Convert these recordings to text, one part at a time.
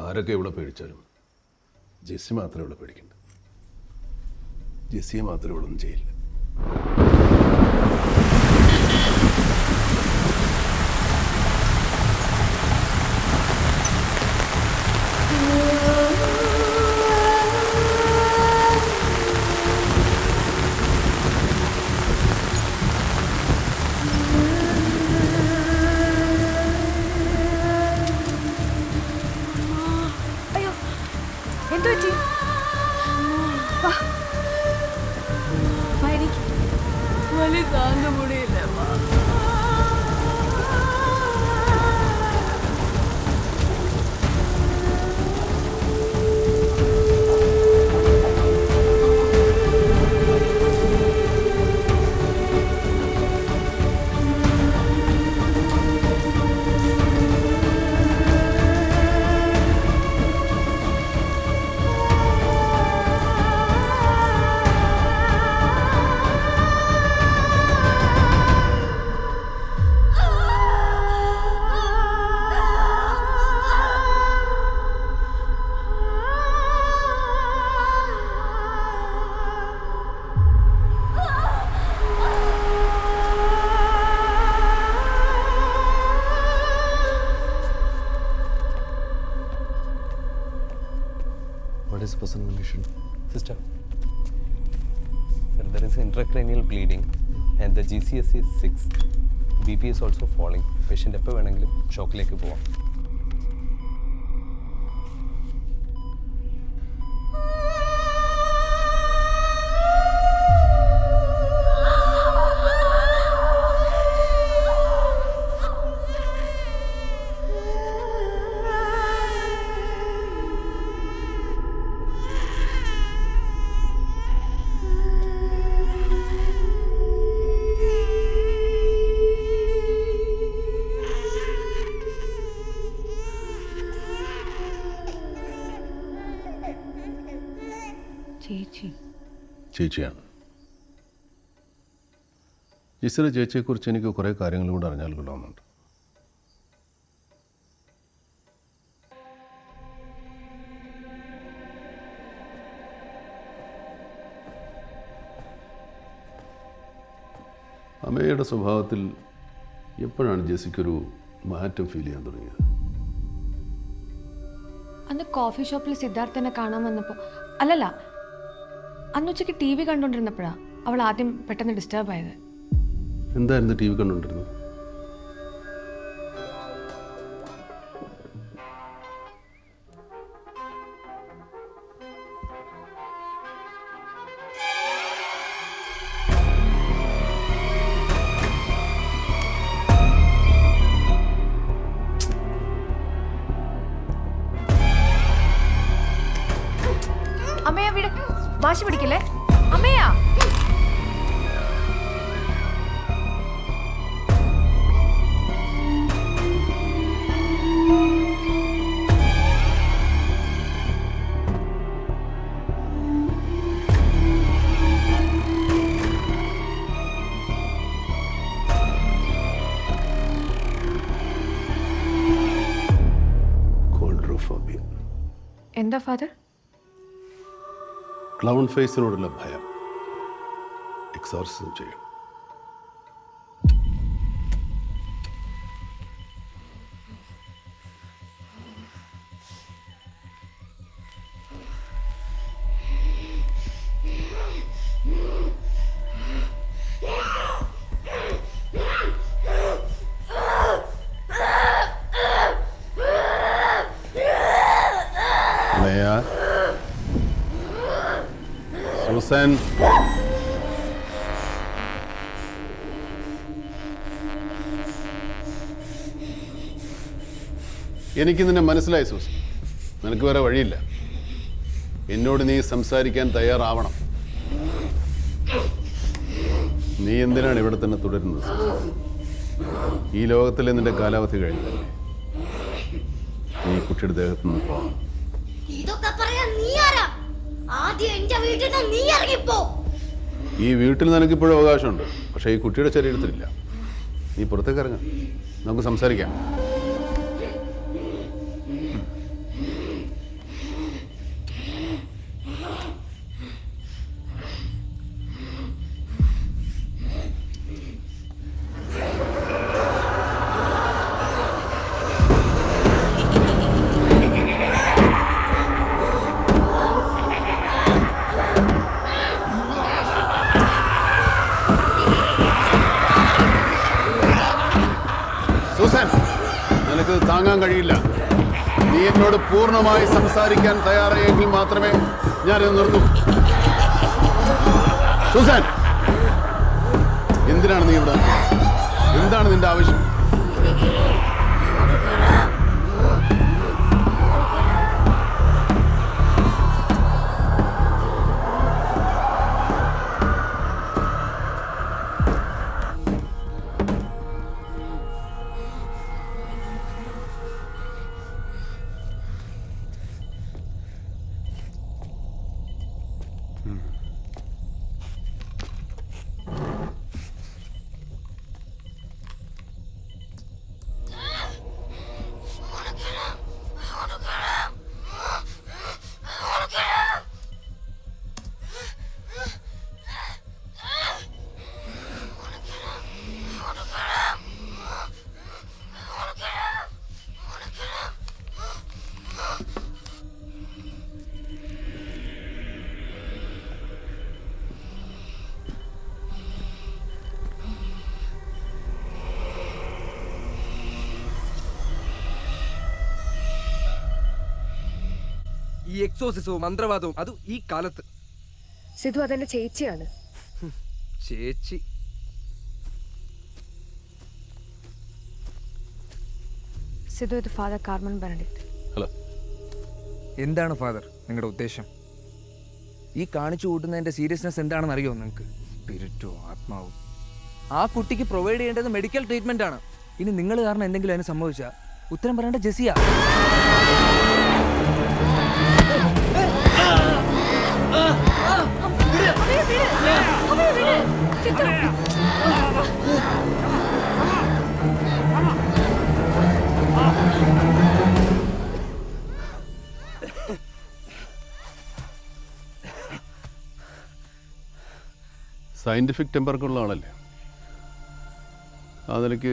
ആരൊക്കെ ഇവിടെ പേടിച്ചാലും ജെസ്സി മാത്രമേ ഇവിടെ പേടിക്കണ്ട. ജെസ്സിയെ മാത്രമേ ഇവിടെ ഒന്നും ചെയ്യില്ല. താങ്ങ മുടിയില്ല. What is the personal condition? Sister, sir, there is intracranial bleeding and the GCS is 6. BP is also falling. Patient എപ്പോൾ വേണമെങ്കിലും ഷോക്കിലേക്ക് പോവാം. ചേച്ചിയാണ്. ജിസിയുടെ ചേച്ചിയെക്കുറിച്ച് എനിക്ക് കുറേ കാര്യങ്ങൾ കൂടെ അറിഞ്ഞാൽ കൊള്ളാമെന്നുണ്ട്. അമ്മയുടെ സ്വഭാവത്തിൽ എപ്പോഴാണ് ജെസ്സിക്കൊരു മാറ്റം ഫീൽ ചെയ്യാൻ തുടങ്ങിയത്? അന്ന് കോഫി ഷോപ്പിൽ സിദ്ധാർത്ഥനെ കാണാൻ വന്നപ്പോൾ അല്ലല്ല, അന്ന് ഉച്ചയ്ക്ക് ടി വി കണ്ടുകൊണ്ടിരുന്നപ്പോഴാണ് അവൾ ആദ്യം പെട്ടെന്ന് ഡിസ്റ്റർബ് ആയത്. എന്തായിരുന്നു ടി വി കണ്ടുകൊണ്ടിരുന്നത്? അമ്മയാ വീട് വാശി പിടിക്കല്ലേ അമ്മയാ. കോൾഡ്രോഫോബിയ. എന്താ ഫാദർ? ക്ലൗൺ ഫേസിനോടുള്ള ഭയം എക്സോർസിസം ചെയ്യും. സൂസൻ, എനിക്ക് നിന്നെ മനസ്സിലായി സൂസൻ. നിനക്ക് വേറെ വഴിയില്ല. എന്നോട് നീ സംസാരിക്കാൻ തയ്യാറാവണം. നീ എന്തിനാണ് ഇവിടെ തന്നെ തുടരുന്നത്? ഈ ലോകത്തിലെ നിന്റെ കാലാവധി കഴിഞ്ഞല്ലേ? നീ കുട്ടിയുടെ ദേഹത്ത് നിന്ന് പോകണം. ഈ വീട്ടിൽ നിനക്കിപ്പോഴും അവകാശമുണ്ട്, പക്ഷേ ഈ കുട്ടിയുടെ ശരീരത്തിലില്ല. നീ പുറത്തേക്ക് ഇറങ്ങാം, നമുക്ക് സംസാരിക്കാം. താങ്ങാൻ കഴിയില്ല. നീ എന്നോട് പൂർണ്ണമായി സംസാരിക്കാൻ തയ്യാറായെങ്കിൽ മാത്രമേ ഞാനിത് നിർത്തൂ. സൂസൻ, എന്തിനാണ് നീ ഇവിടെ? എന്താണ് നിന്റെ ആവശ്യം? ഈ എക്സോസിസവും മന്ത്രവാദവും അതും ഈ കാലത്ത്. സിധു അതെന്റെ ചേച്ചിയാണ്. ചേച്ചി സിധു, ഇത് ഫാദർ കാർമൻ ബെനഡിക്ട്. ഹലോ. എന്താണ് ഫാദർ നിങ്ങളുടെ ഉദ്ദേശം? ഈ കാണിച്ചു കൂട്ടുന്നതിന്റെ സീരിയസ്നെസ് എന്താണെന്ന് അറിയോ നിങ്ങൾക്ക്? സ്പിരിറ്റോ ആത്മാവോ? ആ കുട്ടിക്ക് പ്രൊവൈഡ് ചെയ്യേണ്ടത് മെഡിക്കൽ ട്രീറ്റ്മെന്റ് ആണ്. ഇനി നിങ്ങൾ കാരണം എന്തെങ്കിലും അതിന് സംഭവിച്ചാൽ ഉത്തരം പറയേണ്ട ജെസിയ. സയൻറ്റിഫിക് ടെമ്പറൊക്കെ ഉള്ള ആളല്ലേ? ആ നിലയ്ക്ക്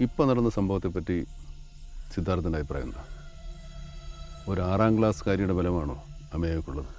ഇപ്പം നടന്ന സംഭവത്തെപ്പറ്റി സിദ്ധാർത്ഥൻ്റെ അഭിപ്രായം എന്താ? ഒരു 6ാം ക്ലാസ്സുകാരിയുടെ ബലമാണോ അമ്മയ്ക്കുള്ളത്?